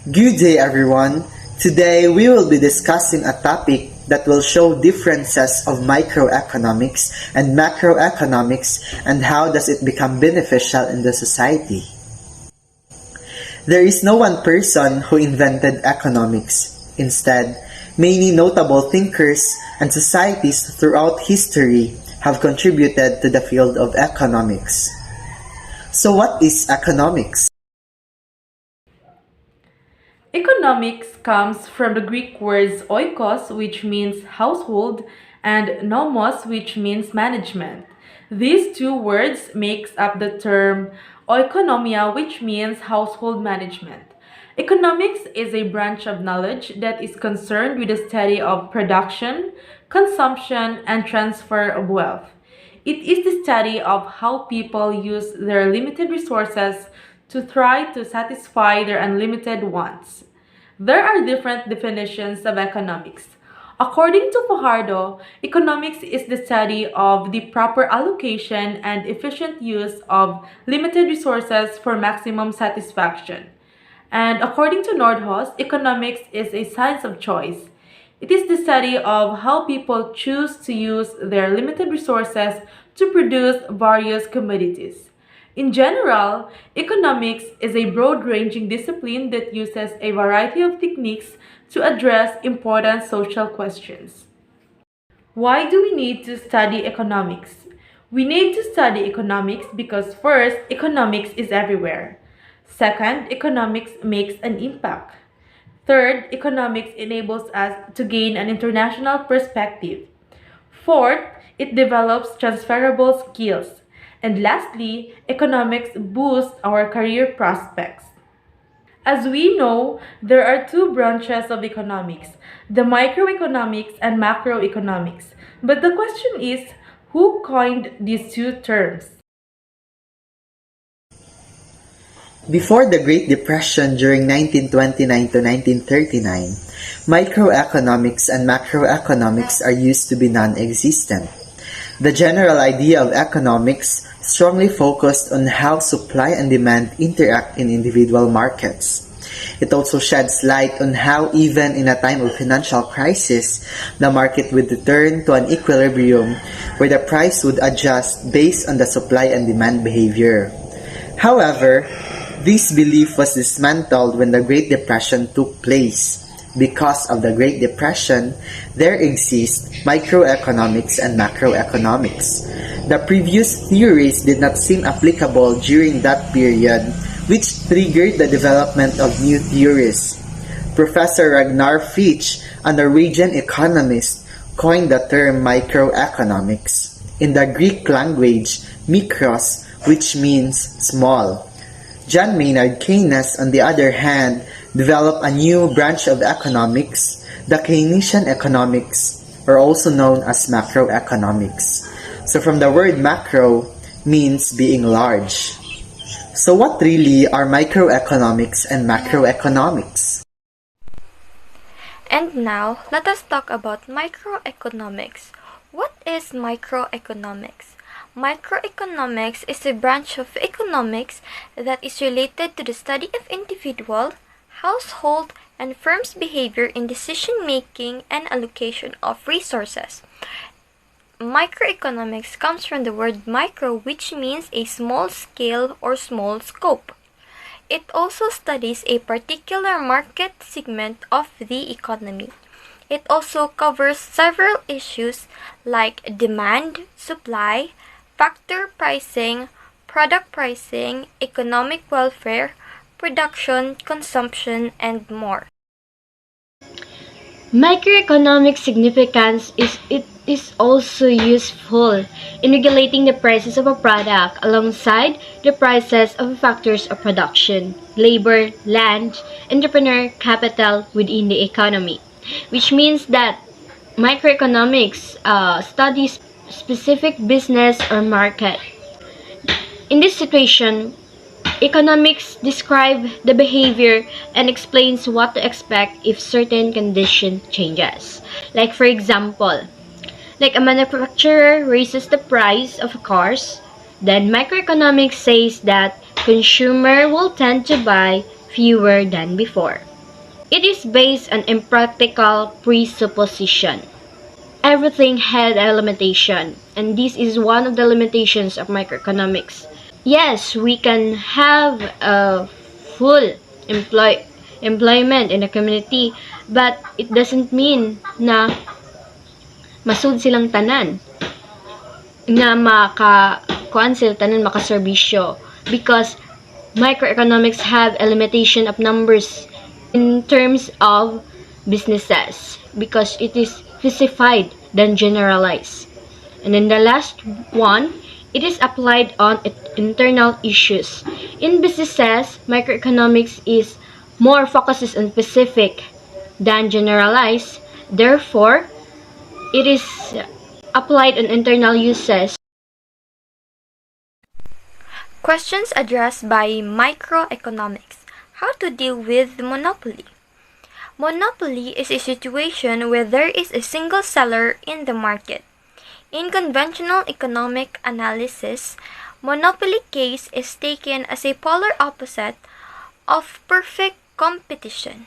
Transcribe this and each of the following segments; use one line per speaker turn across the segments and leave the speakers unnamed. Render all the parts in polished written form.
Good day everyone. Today we will be discussing a topic that will show differences of microeconomics and macroeconomics and how does it become beneficial in the society. There is no one person who invented economics. Instead, many notable thinkers and societies throughout history have contributed to the field of economics. So what is economics?
Economics comes from the Greek words oikos, which means household, and nomos, which means management. These two words makes up the term oikonomia, which means household management. Economics is a branch of knowledge that is concerned with the study of production, consumption, and transfer of wealth. It is the study of how people use their limited resources to try to satisfy their unlimited wants. There are different definitions of economics. According to Fajardo, economics is the study of the proper allocation and efficient use of limited resources for maximum satisfaction. And according to Nordhaus, economics is a science of choice. It is the study of how people choose to use their limited resources to produce various commodities. In general, economics is a broad-ranging discipline that uses a variety of techniques to address important social questions. Why do we need to study economics? We need to study economics because first, economics is everywhere. Second, economics makes an impact. Third, economics enables us to gain an international perspective. Fourth, it develops transferable skills. And lastly, economics boosts our career prospects. As we know, there are two branches of economics, the microeconomics and macroeconomics. But the question is, who coined these two terms?
Before the Great Depression during 1929 to 1939, microeconomics and macroeconomics are used to be non-existent. The general idea of economics strongly focused on how supply and demand interact in individual markets. It also sheds light on how even in a time of financial crisis, the market would return to an equilibrium where the price would adjust based on the supply and demand behavior. However, this belief was dismantled when the Great Depression took place. Because of the Great Depression, there exist microeconomics and macroeconomics. The previous theories did not seem applicable during that period, which triggered the development of new theories. Professor Ragnar Fitch, a Norwegian economist, coined the term microeconomics. In the Greek language, mikros, which means small. John Maynard Keynes, on the other hand, developed a new branch of economics, the Keynesian economics, or also known as macroeconomics. So from the word macro means being large. So what really are microeconomics and macroeconomics?
And now, let us talk about microeconomics. What is microeconomics? Microeconomics is a branch of economics that is related to the study of individual, household, and firms' behavior in decision-making and allocation of resources. Microeconomics comes from the word micro, which means a small scale or small scope. It also studies a particular market segment of the economy. It also covers several issues like demand, supply, factor pricing, product pricing, economic welfare, production, consumption, and more.
Microeconomic significance is it is also useful in regulating the prices of a product alongside the prices of factors of production, labor, land, entrepreneur capital within the economy, which means that microeconomics studies specific business or market. In this situation, economics describe the behavior and explains what to expect if certain condition changes. Like for example, like a manufacturer raises the price of cars, then microeconomics says that consumer will tend to buy fewer than before. It is based on impractical presupposition. Everything had a limitation, and this is one of the limitations of microeconomics. Yes, we can have a full employ employment in a community, but it doesn't mean na masud silang tanan, nga kuan sila tanan makaserbisyo, because microeconomics have a limitation of numbers in terms of businesses, because it is specified than generalized. And then the last one, it is applied on internal issues. In businesses, microeconomics is more focuses on specific than generalized. Therefore, it is applied on internal uses.
Questions addressed by microeconomics. How to deal with monopoly. Monopoly is a situation where there is a single seller in the market. In conventional economic analysis, monopoly case is taken as a polar opposite of perfect competition.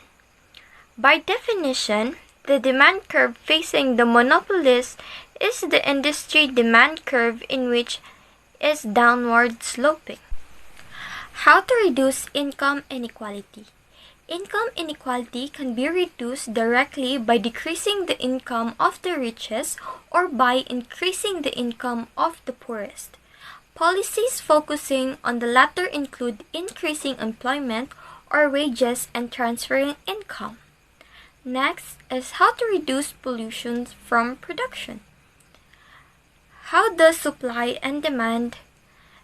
By definition, the demand curve facing the monopolist is the industry demand curve in which is downward sloping. How to reduce income inequality. Income inequality can be reduced directly by decreasing the income of the richest or by increasing the income of the poorest. Policies focusing on the latter include increasing employment or wages and transferring income. Next is how to reduce pollution from production. How does supply and demand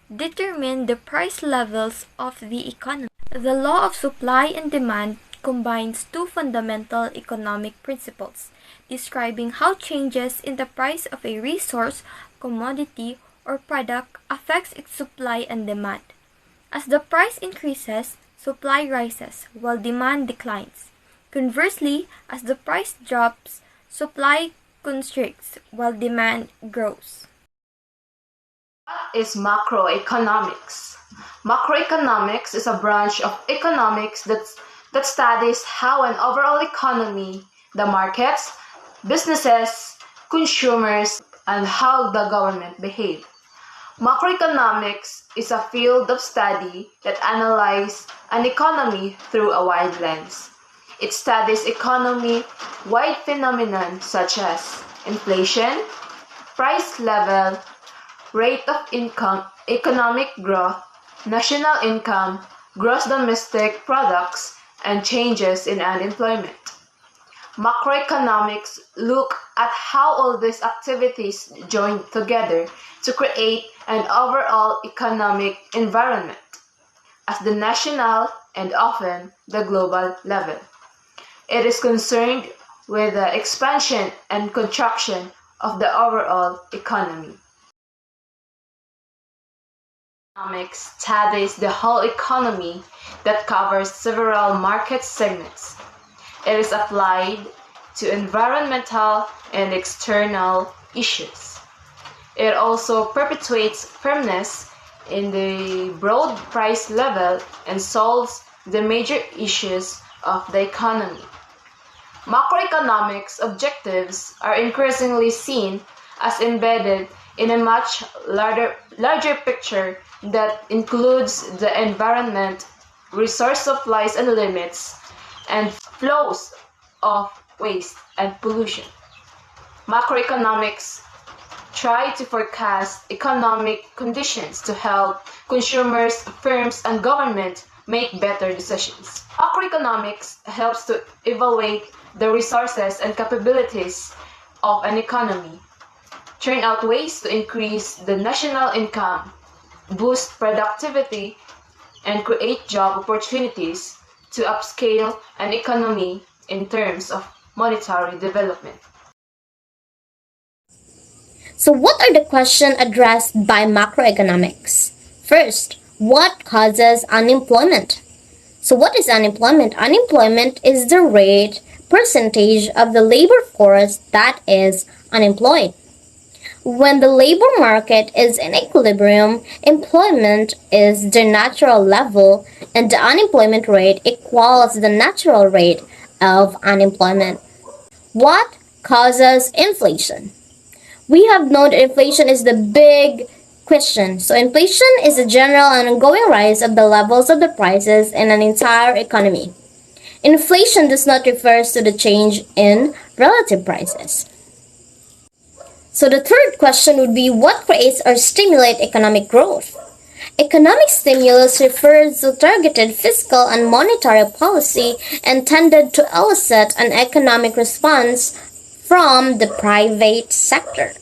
determine the price levels of the economy? The law of supply and demand combines two fundamental economic principles, describing how changes in the price of a resource, commodity, or product affects its supply and demand. As the price increases, supply rises while demand declines. Conversely, as the price drops, supply constricts while demand grows.
What is macroeconomics? Macroeconomics is a branch of economics that studies how an overall economy, the markets, businesses, consumers, and how the government behave. Macroeconomics is a field of study that analyzes an economy through a wide lens. It studies economy-wide phenomena such as inflation, price level, rate of income, economic growth, national income, gross domestic products, and changes in unemployment. Macroeconomics look at how all these activities join together to create an overall economic environment at the national and often the global level. It is concerned with the expansion and contraction of the overall economy. Economics studies the whole economy that covers several market segments. It is applied to environmental and external issues. It also perpetuates firmness in the broad price level and solves the major issues of the economy. Macroeconomics objectives are increasingly seen as embedded in a much larger picture that includes the environment, resource supplies and limits, and flows of waste and pollution. Macroeconomics try to forecast economic conditions to help consumers, firms, and government make better decisions. Macroeconomics helps to evaluate the resources and capabilities of an economy, turn out ways to increase the national income, boost productivity, and create job opportunities to upscale an economy in terms of monetary development.
So, what are the questions addressed by macroeconomics? First, what causes unemployment? So, what is unemployment? Unemployment is the rate percentage of the labor force that is unemployed. When the labor market is in equilibrium, employment is the natural level and the unemployment rate equals the natural rate of unemployment. What causes inflation? We have known that inflation is the big question. So inflation is a general and ongoing rise of the levels of the prices in an entire economy. Inflation does not refer to the change in relative prices. So the third question would be, what creates or stimulates economic growth? Economic stimulus refers to targeted fiscal and monetary policy intended to elicit an economic response from the private sector.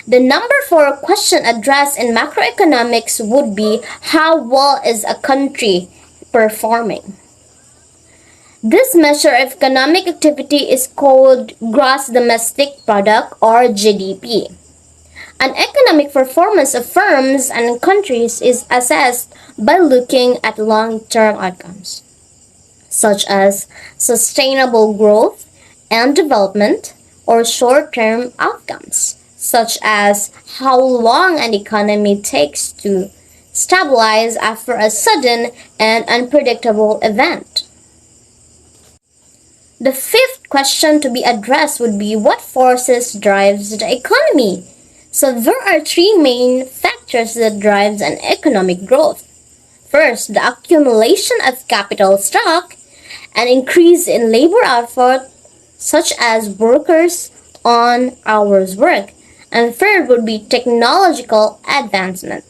The number 4 question addressed in macroeconomics would be, how well is a country performing? This measure of economic activity is called gross domestic product or GDP. An economic performance of firms and countries is assessed by looking at long-term outcomes, such as sustainable growth and development, or short-term outcomes, such as how long an economy takes to stabilize after a sudden and unpredictable event. The 5th question to be addressed would be, what forces drives the economy? So there are 3 main factors that drives an economic growth. First, the accumulation of capital stock, an increase in labor output, such as workers on hours work. And third would be technological advancement.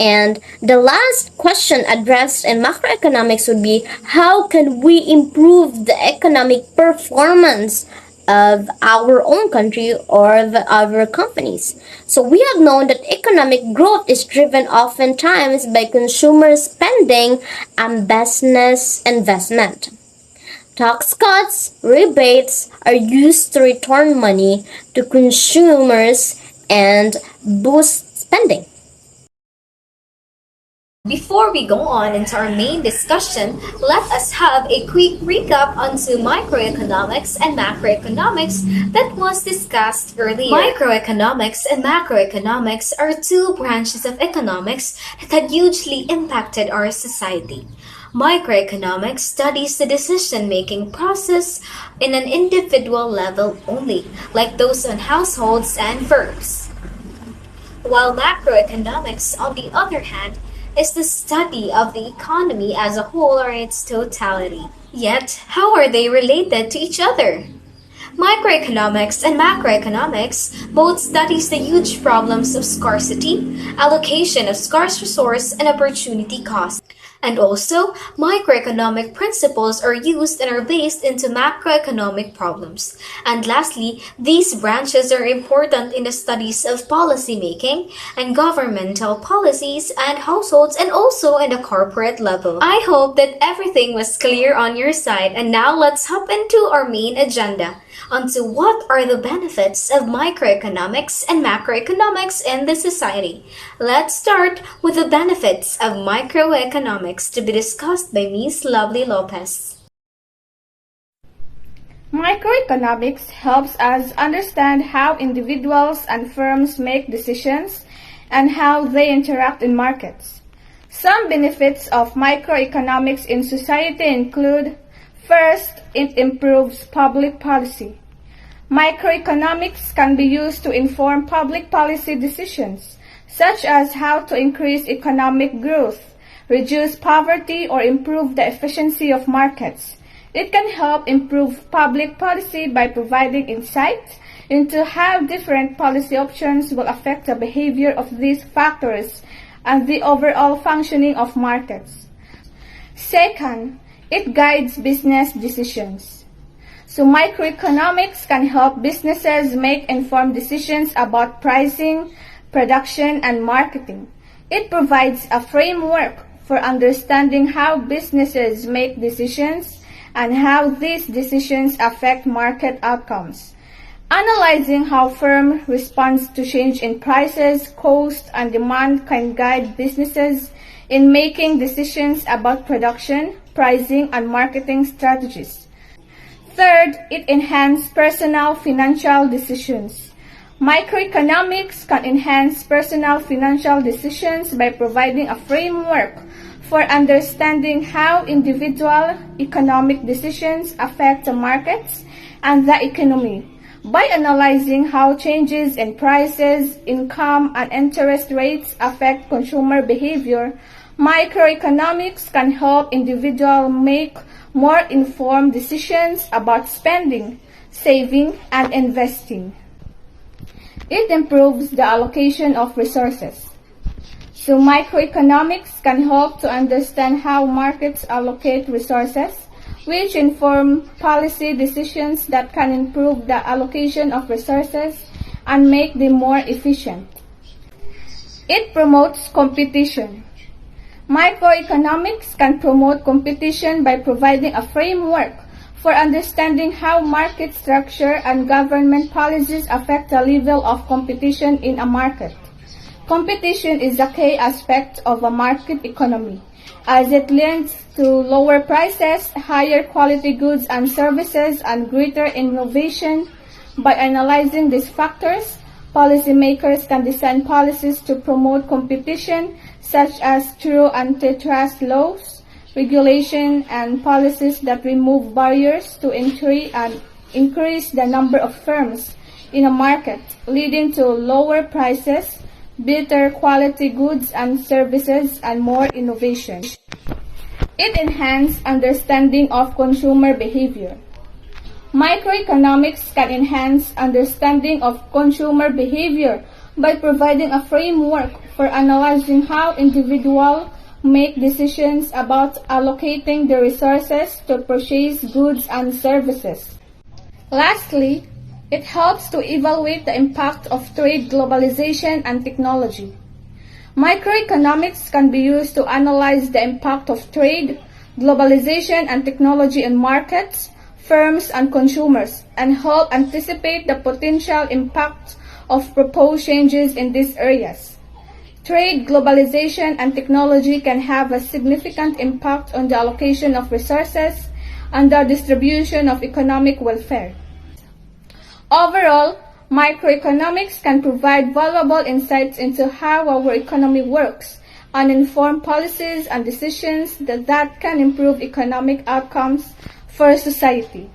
And the last question addressed in macroeconomics would be, how can we improve the economic performance of our own country or the other companies? So we have known that economic growth is driven oftentimes by consumer spending and business investment. Tax cuts, rebates are used to return money to consumers and boost spending.
Before we go on into our main discussion, let us have a quick recap onto microeconomics and macroeconomics that was discussed earlier. Microeconomics and macroeconomics are 2 branches of economics that had hugely impacted our society. Microeconomics studies the decision-making process in an individual level only, like those on households and firms. While macroeconomics, on the other hand, is the study of the economy as a whole or in its totality. Yet, how are they related to each other? Microeconomics and macroeconomics both studies the huge problems of scarcity, allocation of scarce resource, and opportunity cost. And also, microeconomic principles are used and are based into macroeconomic problems. And lastly, these branches are important in the studies of policy making and governmental policies and households, and also in the corporate level. I hope that everything was clear on your side, and now let's hop into our main agenda onto what are the benefits of microeconomics and macroeconomics in the society. Let's start with the benefits of microeconomics to be discussed by Ms. Lovely Lopez.
Microeconomics helps us understand how individuals and firms make decisions and how they interact in markets. Some benefits of microeconomics in society include: first, it improves public policy. Microeconomics can be used to inform public policy decisions, such as how to increase economic growth, reduce poverty, or improve the efficiency of markets. It can help improve public policy by providing insight into how different policy options will affect the behavior of these factors and the overall functioning of markets. Second, it guides business decisions. So microeconomics can help businesses make informed decisions about pricing, production, and marketing. It provides a framework for understanding how businesses make decisions and how these decisions affect market outcomes. Analyzing how firm responds to change in prices, cost, and demand can guide businesses in making decisions about production, pricing, and marketing strategies. Third, it enhances personal financial decisions. Microeconomics can enhance personal financial decisions by providing a framework for understanding how individual economic decisions affect the markets and the economy. By analyzing how changes in prices, income, and interest rates affect consumer behavior, microeconomics can help individuals make more informed decisions about spending, saving, and investing. It improves the allocation of resources. So microeconomics can help to understand how markets allocate resources, which inform policy decisions that can improve the allocation of resources and make them more efficient. It promotes competition. Microeconomics can promote competition by providing a framework for understanding how market structure and government policies affect the level of competition in a market. Competition is a key aspect of a market economy, as it leads to lower prices, higher quality goods and services, and greater innovation. By analyzing these factors, policymakers can design policies to promote competition, such as through antitrust laws, regulation, and policies that remove barriers to entry and increase the number of firms in a market, leading to lower prices, better quality goods and services, and more innovation. It enhances understanding of consumer behavior. Microeconomics can enhance understanding of consumer behavior by providing a framework for analyzing how individuals make decisions about allocating the resources to purchase goods and services. Lastly, it helps to evaluate the impact of trade, globalization, and technology. Microeconomics can be used to analyze the impact of trade, globalization, and technology on markets, firms, and consumers, and help anticipate the potential impact of proposed changes in these areas. Trade, globalization, and technology can have a significant impact on the allocation of resources and the distribution of economic welfare. Overall, microeconomics can provide valuable insights into how our economy works and inform policies and decisions that can improve economic outcomes for society.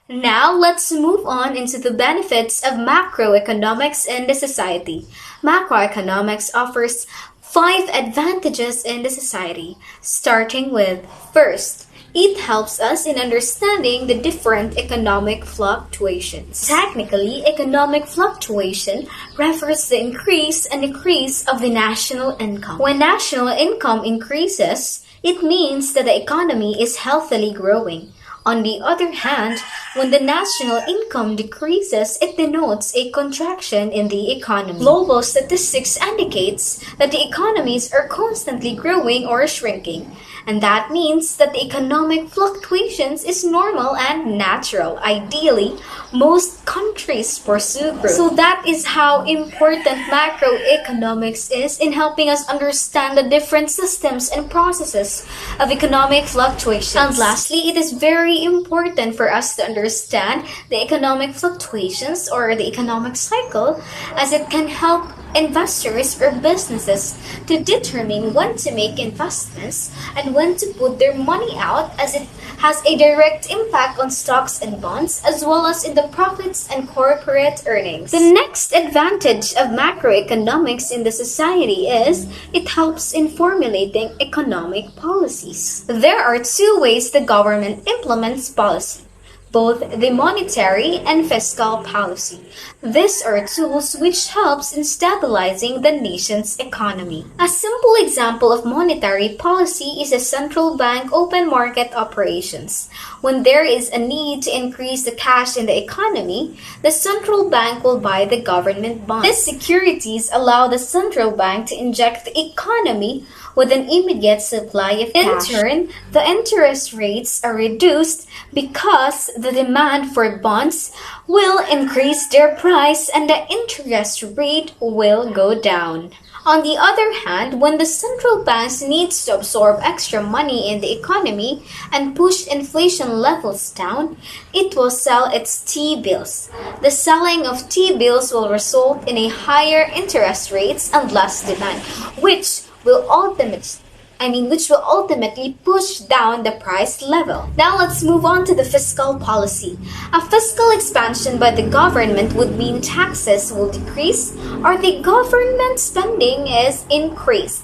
Now let's move on into the benefits of macroeconomics in the society. Macroeconomics offers 5 advantages in the society, starting with first, it helps us in understanding the different economic fluctuations. Technically, economic fluctuation refers to the increase and decrease of the national income. When national income increases, it means that the economy is healthily growing. On the other hand, when the national income decreases, it denotes a contraction in the economy. Global statistics indicates that the economies are constantly growing or shrinking, and that means that the economic fluctuations is normal and natural. Ideally, most countries pursue growth. So that is how important macroeconomics is in helping us understand the different systems and processes of economic fluctuations. And lastly, it is very important for us to understand the economic fluctuations or the economic cycle, as it can help investors or businesses to determine when to make investments and when to put their money out, as it has a direct impact on stocks and bonds as well as in the profits and corporate earnings. The next advantage of macroeconomics in the society is it helps in formulating economic policies. There are 2 ways the government implements policy, both the monetary and fiscal policy. These are tools which helps in stabilizing the nation's economy. A simple example of monetary policy is a central bank open market operations. When there is a need to increase the cash in the economy, the central bank will buy the government bonds. These securities allow the central bank to inject the economy with an immediate supply of cash. In turn, the interest rates are reduced because the demand for bonds will increase their price and the interest rate will go down. On the other hand, when the central banks needs to absorb extra money in the economy and push inflation levels down, it will sell its T-bills. The selling of T-bills will result in a higher interest rates and less demand, which which will ultimately push down the price level. Now let's move on to the fiscal policy. A fiscal expansion by the government would mean taxes will decrease or the government spending is increased.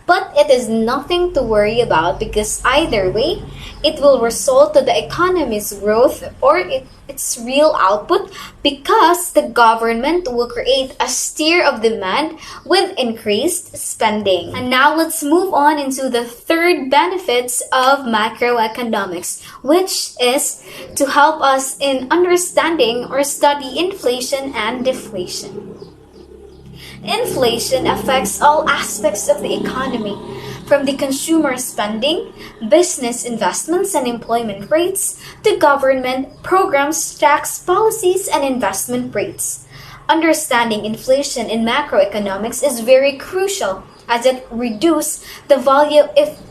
But it is nothing to worry about because either way, it will result to the economy's growth or its real output because the government will create a stir of demand with increased spending. And now let's move on into the third benefits of macroeconomics, which is to help us in understanding or study inflation and deflation. Inflation affects all aspects of the economy, from the consumer spending, business investments and employment rates, to government programs, tax policies, and investment rates. Understanding inflation in macroeconomics is very crucial as it reduces the value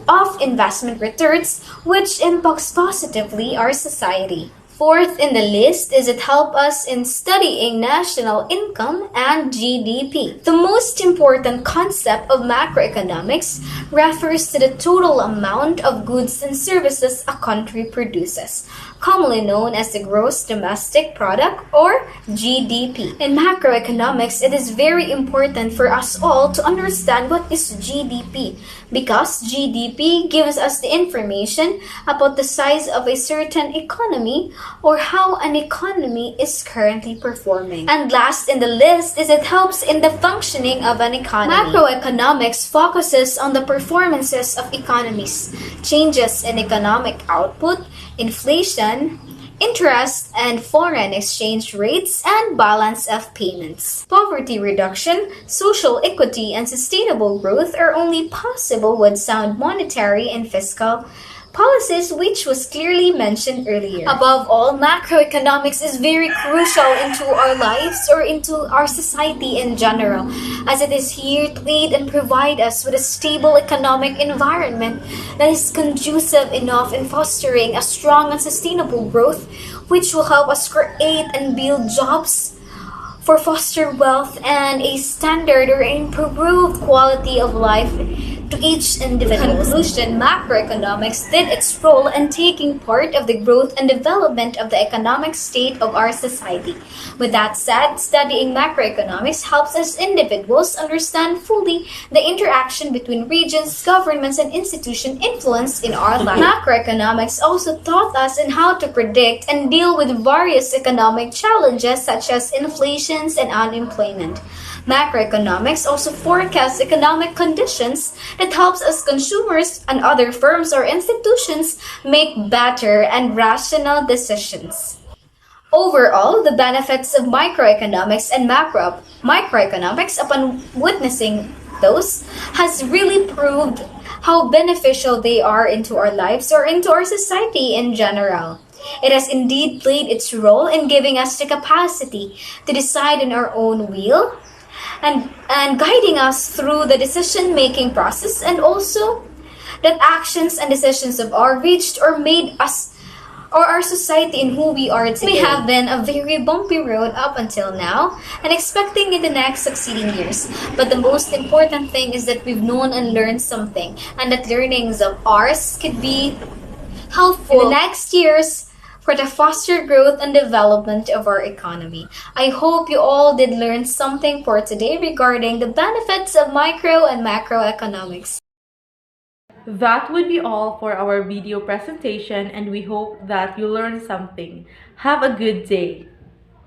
of investment returns, which impacts positively our society. Fourth in the list is it helps us in studying national income and GDP. The most important concept of macroeconomics refers to the total amount of goods and services a country produces, commonly known as the gross domestic product or GDP. In macroeconomics, it is very important for us all to understand what is GDP because GDP gives us the information about the size of a certain economy or how an economy is currently performing. And last in the list is it helps in the functioning of an economy. Macroeconomics focuses on the performances of economies, changes in economic output, inflation, interest and foreign exchange rates, and balance of payments. Poverty reduction, social equity, and sustainable growth are only possible with sound monetary and fiscal policies, which was clearly mentioned earlier. Above all, macroeconomics is very crucial into our lives or into our society in general, as it is here to aid and provide us with a stable economic environment that is conducive enough in fostering a strong and sustainable growth, which will help us create and build jobs for foster wealth and a standard or improved quality of life to each individual. In conclusion, macroeconomics did its role in taking part of the growth and development of the economic state of our society. With that said, studying macroeconomics helps us individuals understand fully the interaction between regions, governments, and institutions influence in our life. Macroeconomics also taught us in how to predict and deal with various economic challenges such as inflation and unemployment. Macroeconomics also forecasts economic conditions that helps us consumers and other firms or institutions make better and rational decisions. Overall, the benefits of microeconomics and microeconomics upon witnessing those has really proved how beneficial they are into our lives or into our society in general. It has indeed played its role in giving us the capacity to decide in our own will and guiding us through the decision-making process, and also that actions and decisions of our reached or made us or our society in who we are today. We have been a very bumpy road up until now and expecting in the next succeeding years. But the most important thing is that we've known and learned something, and that learnings of ours could be helpful in the next years for the foster growth and development of our economy. I hope you all did learn something for today regarding the benefits of micro and macroeconomics.
That would be all for our video presentation, and we hope that you learned something. Have a good day.